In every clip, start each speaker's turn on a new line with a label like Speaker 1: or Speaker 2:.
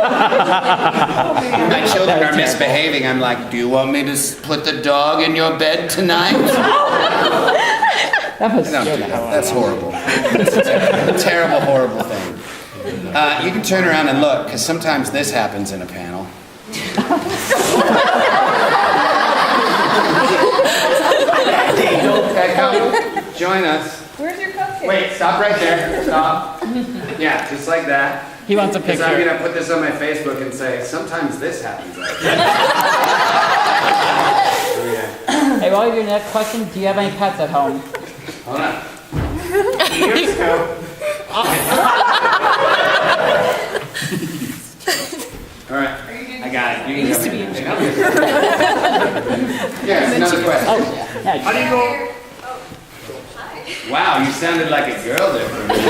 Speaker 1: My children are misbehaving. I'm like, do you want me to put the dog in your bed tonight?
Speaker 2: That was
Speaker 1: I don't do that. That's horrible. It's a terrible, horrible thing. You can turn around and look, because sometimes this happens in a panel. Okay, come join us.
Speaker 3: Where's your cupcake?
Speaker 1: Wait, stop right there. Stop. Yeah, just like that.
Speaker 2: He wants a
Speaker 1: Because
Speaker 2: picture.
Speaker 1: I'm going to put this on my Facebook and say, sometimes this happens.
Speaker 2: Hey, while you're doing that question, do you have any pets at home?
Speaker 1: Hold on. Years ago. All right, I got it. You can come in. Yes, another question.
Speaker 2: Oh, yeah.
Speaker 1: How do you go? Wow, you sounded like a girl there for a minute.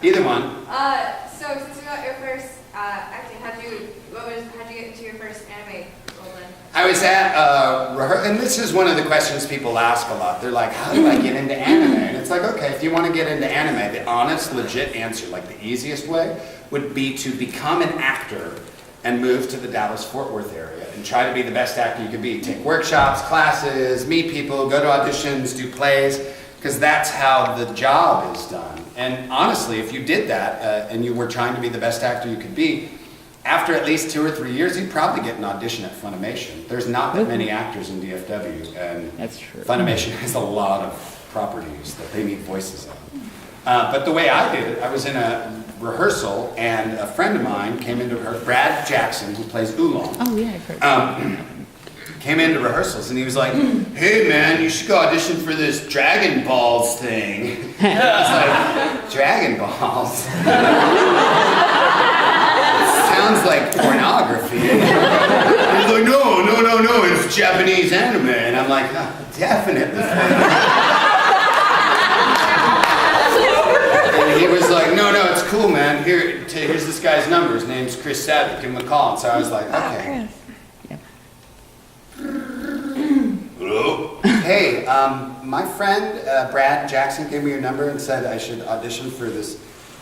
Speaker 1: Either one.
Speaker 3: So since you got your first acting, how'd you get into your first anime role then?
Speaker 1: I was at and this is one of the questions people ask a lot. They're like, how do I get into anime? And it's like, okay, if you want to get into anime, the honest, legit answer, like the easiest way, would be to become an actor and move to the Dallas-Fort Worth area and try to be the best actor you could be. Take workshops, classes, meet people, go to auditions, do plays, because that's how the job is done. And honestly, if you did that and you were trying to be the best actor you could be, after at least 2 or 3 years, you'd probably get an audition at Funimation. There's not that many actors in DFW, and
Speaker 2: That's true.
Speaker 1: Funimation has a lot of properties that they need voices on. But the way I did it, I was in a rehearsal, and a friend of mine came into her, Brad Jackson, who plays Oolong.
Speaker 2: Oh, yeah, I've heard.
Speaker 1: Came into rehearsals, and he was like, hey man, you should go audition for this Dragon Balls thing. I was like, Dragon Balls? Sounds like pornography. He's like, no, it's Japanese anime. And I'm like, oh, definitely. And he was like, no, it's cool, man. Here's this guy's number. His name's Chris Savick. Give him a call. And so I was like, okay. Hello? Hey, my friend Brad Jackson gave me your number and said I should audition for this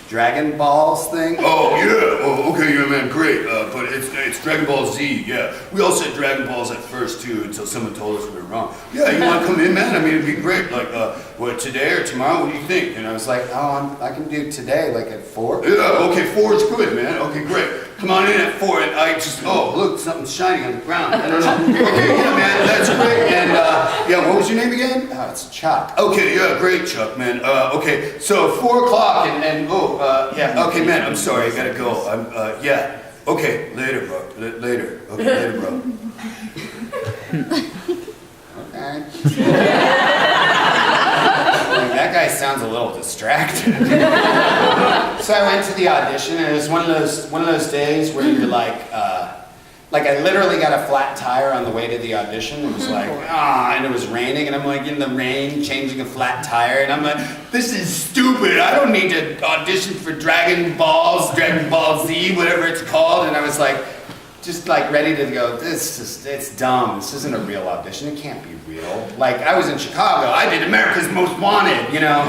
Speaker 1: Dragon Balls thing.
Speaker 4: Oh, yeah. Oh, okay, yeah, man, great. But it's Dragon Ball Z, yeah. We all said Dragon Balls at first, too, until someone told us we were wrong. Yeah, you want to come in, man? I mean, it'd be great. Like, what, today or tomorrow? What do you think?
Speaker 1: And I was like, oh, I can do today, like at 4.
Speaker 4: Yeah, okay, 4 is good, man. Okay, great. Come on in at 4, and I just, oh, look, something's shining on the ground. I don't know. Okay, yeah, man, that's great. And, yeah, what was your name again?
Speaker 1: Oh, it's Chuck.
Speaker 4: Okay, yeah, great, Chuck, man. Okay, so 4 o'clock, yeah, okay, man, I'm sorry, I gotta go. Yeah. Okay, later, bro. Later. Okay, later, bro.
Speaker 1: Okay. That guy sounds a little distracted. So I went to the audition, and it was one of those days where you're like I literally got a flat tire on the way to the audition. It was like, and it was raining, and I'm like in the rain changing a flat tire, and I'm like, this is stupid. I don't need to audition for Dragon Ball Z, whatever it's called. And I was like, just like ready to go, it's dumb. This isn't a real audition. It can't be real. Like, I was in Chicago. I did America's Most Wanted, you know.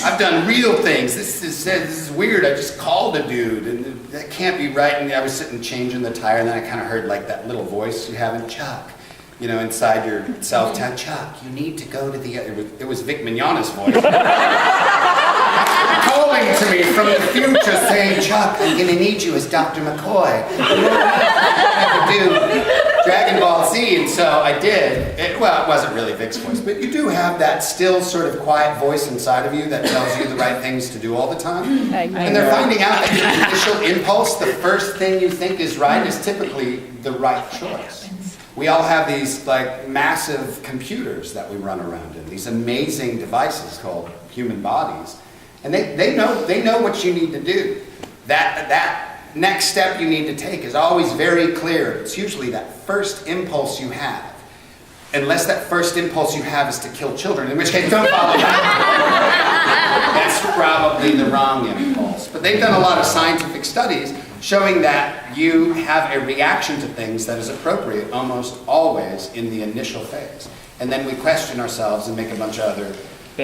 Speaker 1: I've done real things. This is weird. I just called a dude, and that can't be right. And I was sitting changing the tire, and then I kind of heard like that little voice you have in Chuck, you know, inside yourself. Chuck, you need to go to the, it was Vic Mignogna's voice. Calling to me from the future saying, Chuck, I'm going to need you as Dr. McCoy. I do Dragon Ball Z, and so I did. It wasn't really Vic's voice, but you do have that still sort of quiet voice inside of you that tells you the right things to do all the time. And they're finding out that the initial impulse, the first thing you think is right, is typically the right choice. We all have these like massive computers that we run around in, these amazing devices called human bodies. And they know what you need to do. That next step you need to take is always very clear. It's usually that first impulse you have. Unless that first impulse you have is to kill children, in which case don't follow that. That's probably the wrong impulse. But they've done a lot of scientific studies showing that you have a reaction to things that is appropriate almost always in the initial phase. And then we question ourselves and make a bunch of other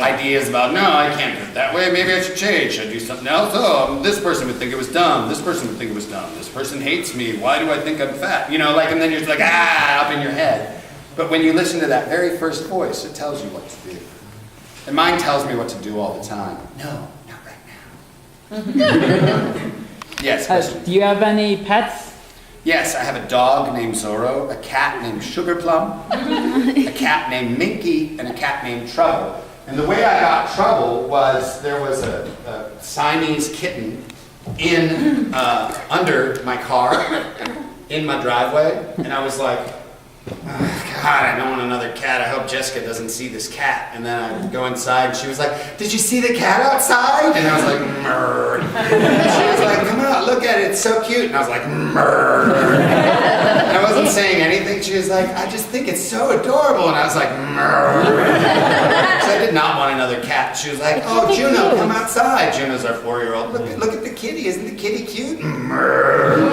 Speaker 1: ideas about, no, I can't do it that way. Maybe I should change. Should I do something else? Oh, this person would think it was dumb. This person would think it was dumb. This person hates me. Why do I think I'm fat? You know, like, and then you're just like, up in your head. But when you listen to that very first voice, it tells you what to do. And mine tells me what to do all the time. No, not right now. Yes, question.
Speaker 2: Do you have any pets?
Speaker 1: Yes, I have a dog named Zorro, a cat named Sugar Plum, a cat named Minky, and a cat named Trouble. And the way I got Trouble was there was a Siamese kitten in under my car in my driveway, and I was like, oh, God, I don't want another cat. I hope Jessica doesn't see this cat. And then I go inside, and she was like, did you see the cat outside? And I was like, murr. And she was like, come on, look at it. It's so cute. And I was like, murr. And I wasn't saying anything. She was like, I just think it's so adorable. And I was like, murr. So I did not want another cat. She was like, oh, Juno, come outside. Juno's our 4-year-old. Look at the kitty. Isn't the kitty cute? Murr.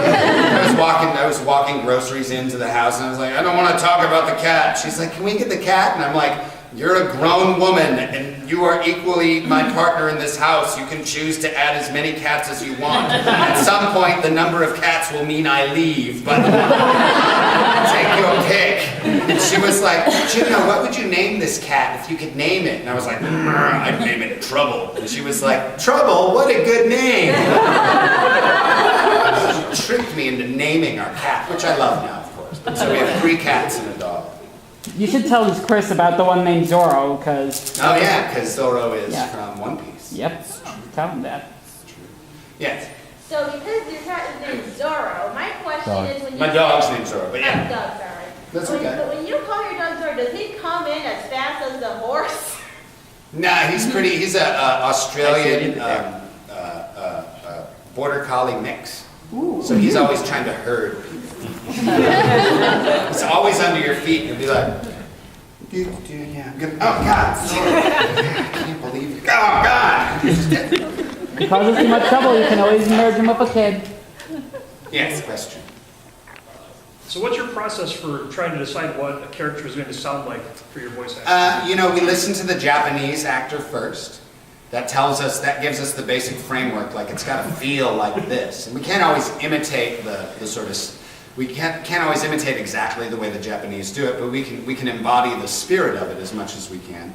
Speaker 1: I was walking groceries into the house, and I was like, I don't want to talk about the cat. She's like, can we get the cat? And I'm like, you're a grown woman, and you are equally my partner in this house. You can choose to add as many cats as you want. At some point, the number of cats will mean I leave, but take your pick. And she was like, Juno, what would you name this cat if you could name it? And I was like, I'd name it Trouble. And she was like, Trouble? What a good name. She tricked me into naming our cat, which I love now, of course. So we have 3 cats and a dog.
Speaker 2: You should tell this Chris about the one named Zorro, because...
Speaker 1: Oh yeah, because Zorro is from One Piece.
Speaker 2: Yep, tell him that.
Speaker 1: Yes.
Speaker 5: So because your cat is named Zorro, my question is when you...
Speaker 1: My dog's named Zorro, but yeah.
Speaker 5: Dog, sorry.
Speaker 1: That's okay.
Speaker 5: But when you call your dog Zorro, does he come in as fast as the horse?
Speaker 1: Nah, he's a Australian border collie mix. Ooh. So he's always trying to herd people. It's always under your feet, and you'll be like, oh God, sorry. I can't believe it. Oh God.
Speaker 2: If he causes too much trouble, you can always merge him with a kid.
Speaker 1: Yes, question.
Speaker 6: So what's your process for trying to decide what a character is going to sound like for your voice acting?
Speaker 1: We listen to the Japanese actor first. That gives us the basic framework, like it's got to feel like this. And we can't always imitate we can't always imitate exactly the way the Japanese do it, but we can embody the spirit of it as much as we can.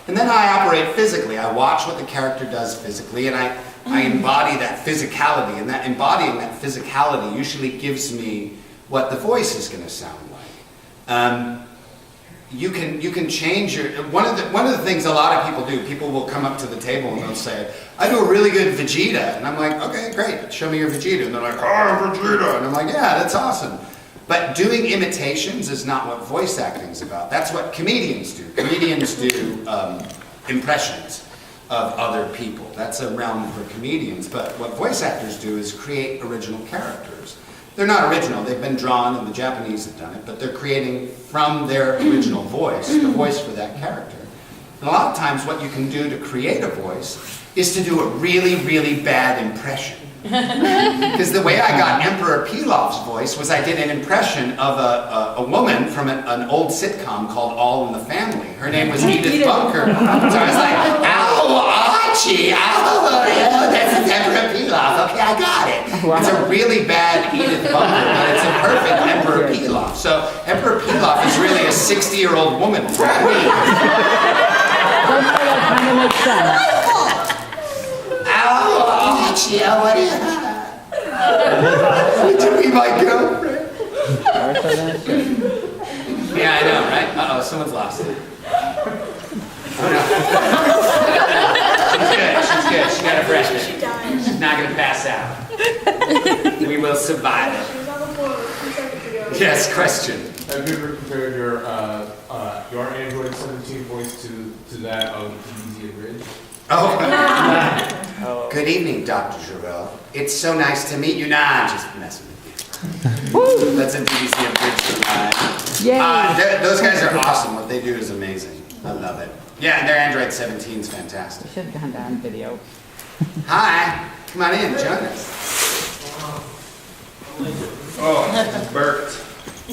Speaker 1: And then I operate physically. I watch what the character does physically, and I embody that physicality, and that embodying that physicality usually gives me what the voice is going to sound like. You can change your one of the things a lot of people do. People will come up to the table and they'll say, "I do a really good Vegeta," and I'm like, "Okay, great. Show me your Vegeta." And they're like, "Oh, Vegeta," and I'm like, "Yeah, that's awesome." But doing imitations is not what voice acting is about. That's what comedians do. Comedians do impressions of other people. That's a realm for comedians. But what voice actors do is create original characters. They're not original, they've been drawn, and the Japanese have done it, but they're creating from their original voice, the voice for that character. And a lot of times what you can do to create a voice is to do a really, really bad impression. Because the way I got Emperor Pilaf's voice was I did an impression of a woman from an old sitcom called All in the Family. Her name was Edith Bunker. So I was like, ow, Archie, ow, yeah, that's Emperor Pilaf. Okay, I got it. It's a really bad Edith Bunker, but it's a perfect Emperor Pilaf. So Emperor Pilaf is really a 60-year-old woman from Queens.
Speaker 2: That kind of makes sense.
Speaker 1: Ow, Archie, what is that? Would you be my girlfriend? Yeah, I know, right? Uh-oh, someone's lost it. Oh, no. She's good. She got a freshman. She's not going to pass out. We will survive it. Yes, question.
Speaker 7: Have you ever compared your Android 17 voice to that of DBZ Abridged?
Speaker 1: Oh. Good evening, Dr. Jarrell. It's so nice to meet you. Nah, I'm just messing with you. That's a DBZ Abridged live.
Speaker 2: Yay!
Speaker 1: Those guys are awesome. What they do is amazing. I love it. Yeah, and their Android 17 is fantastic.
Speaker 2: You should have gone down video.
Speaker 1: Hi. Come on in, join us. Oh, burped.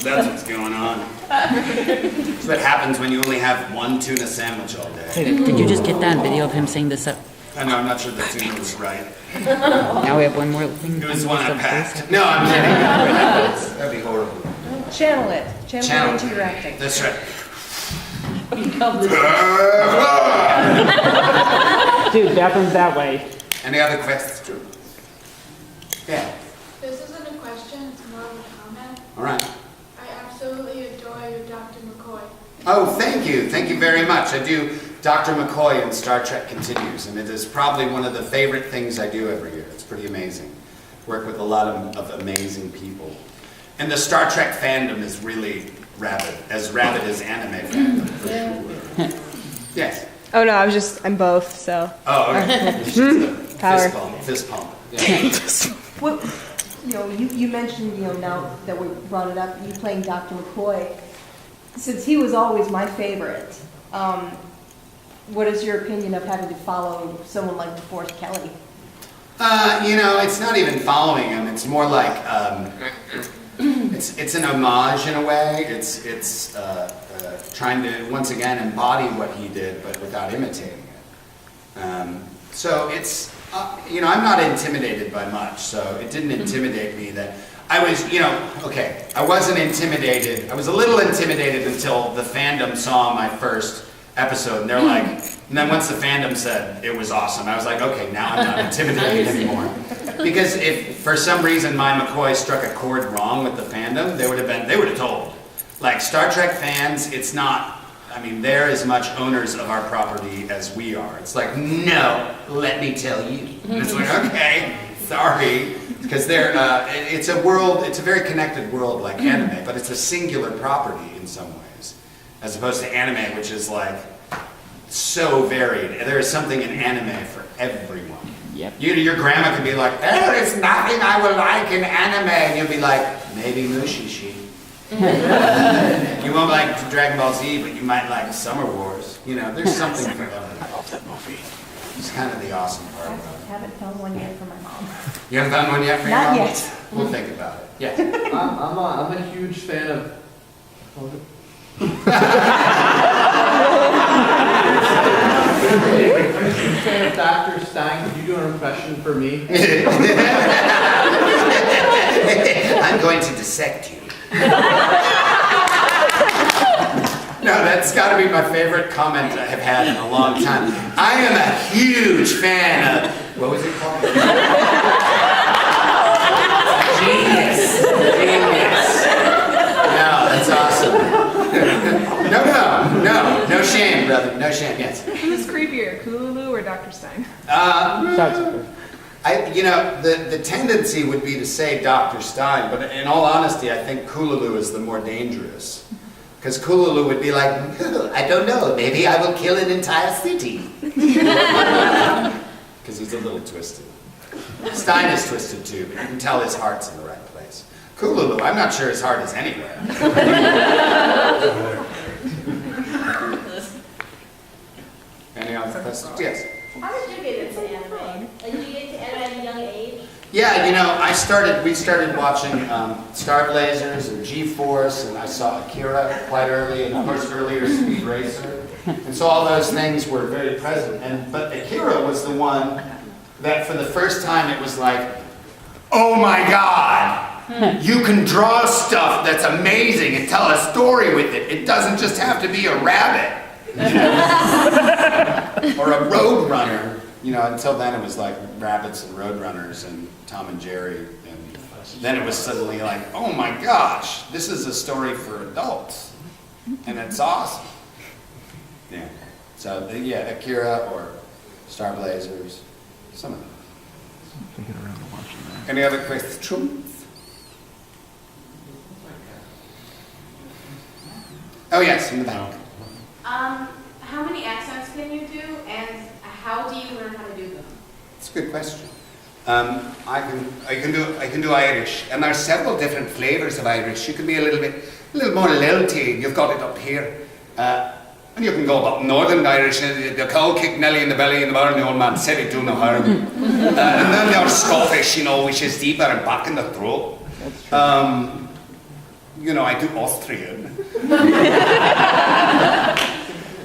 Speaker 1: That's what's going on. That's what happens when you only have one tuna sandwich all day.
Speaker 2: Hey, did you just get that video of him saying this up?
Speaker 1: I know, I'm not sure the tuna was right.
Speaker 2: Now we have one more thing.
Speaker 1: It was the one I packed. No, I'm kidding. That'd be horrible.
Speaker 8: Channel it. Channel it into your acting.
Speaker 1: That's right.
Speaker 2: Dude, bathroom's that way.
Speaker 1: Any other questions? Yeah,
Speaker 9: This isn't a question, it's more of a comment.
Speaker 1: all right.
Speaker 9: I absolutely adore your Dr. McCoy.
Speaker 1: Oh, thank you. Thank you very much. I do Dr. McCoy in Star Trek Continues, and it is probably one of the favorite things I do every year. It's pretty amazing. Work with a lot of amazing people. And the Star Trek fandom is really rabid as anime fandom, for sure. Yes.
Speaker 8: Oh no, I'm both, so.
Speaker 1: Oh, okay. It's just a
Speaker 8: Power.
Speaker 1: fist pump. Yeah.
Speaker 10: What, you mentioned, now that we brought it up, you playing Dr. McCoy. Since he was always my favorite, what is your opinion of having to follow someone like DeForest Kelly?
Speaker 1: It's not even following him. It's more like it's an homage in a way. It's trying to once again embody what he did, but without imitating it. So it's I'm not intimidated by much. So it didn't intimidate me that I was I wasn't intimidated. I was a little intimidated until the fandom saw my first episode, and they're like, and then once the fandom said it was awesome, I was like, okay, now I'm not intimidated anymore. Because if for some reason my McCoy struck a chord wrong with the fandom, they would have told. Like Star Trek fans, it's not, they're as much owners of our property as we are. It's like, no, let me tell you. And it's like, okay, sorry. Because it's a world, it's a very connected world like anime, but it's a singular property in some ways. As opposed to anime, which is like so varied. There is something in anime for everyone.
Speaker 2: Yep.
Speaker 1: Your grandma could be like, there is nothing I would like in anime. And you'll be like, maybe Mushishi. You won't like Dragon Ball Z, but you might like Summer Wars. There's something for everyone. I love that movie. It's kind of the awesome part
Speaker 10: I
Speaker 1: about it.
Speaker 10: haven't found one yet for my mom.
Speaker 1: You haven't found one yet for your
Speaker 10: Not
Speaker 1: mom?
Speaker 10: yet.
Speaker 1: We'll think about it. Yes.
Speaker 11: I'm a huge fan of. I'm a huge fan of Dr. Stein. Could you do an impression for me?
Speaker 1: I'm going to dissect you. No, that's got to be my favorite comment I have had in a long time. I am a huge fan of, what was it called? Genius. No, that's awesome. No shame, brother. No shame, yes.
Speaker 8: Who's creepier, Kululu or Dr. Stein?
Speaker 1: The tendency would be to say Dr. Stein, but in all honesty, I think Kululu is the more dangerous. Because Kululu would be like, I don't know, maybe I will kill an entire city. Because he's a little twisted. Stein is twisted too, but you can tell his heart's in the right place. Kululu, I'm not sure his heart is anywhere. Any other questions? Yes.
Speaker 5: How did you get into anime? Did you get into anime at a young age?
Speaker 1: Yeah, we started watching Star Blazers and G-Force, and I saw Akira quite early, and of course earlier Speed Racer. And so all those things were very present. But Akira was the one that for the first time it was like, oh my God, you can draw stuff that's amazing and tell a story with it. It doesn't just have to be a rabbit. Or a road runner. Until then it was like rabbits and road runners and Tom and Jerry. And then it was suddenly like, oh my gosh, this is a story for adults. And it's awesome. Yeah. So, Akira or Star Blazers, some of them. Any other questions? Oh yes, in the back.
Speaker 3: How many accents can you do, and how do you learn how to do them?
Speaker 1: It's a good question. I can do Irish, and there's several different flavors of Irish. You can be a little more lilty. You've got it up here, and you can go up Northern Irish. The cow kicked Nelly in the belly in the barn. The old man said it do no harm. And then there's Scottish, which is deeper and back in the throat. you know, I do Austrian.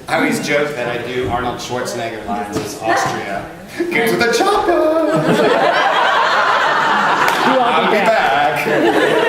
Speaker 1: I always joke that I do Arnold Schwarzenegger lines as Austria. Get to the chopper! I'll be back.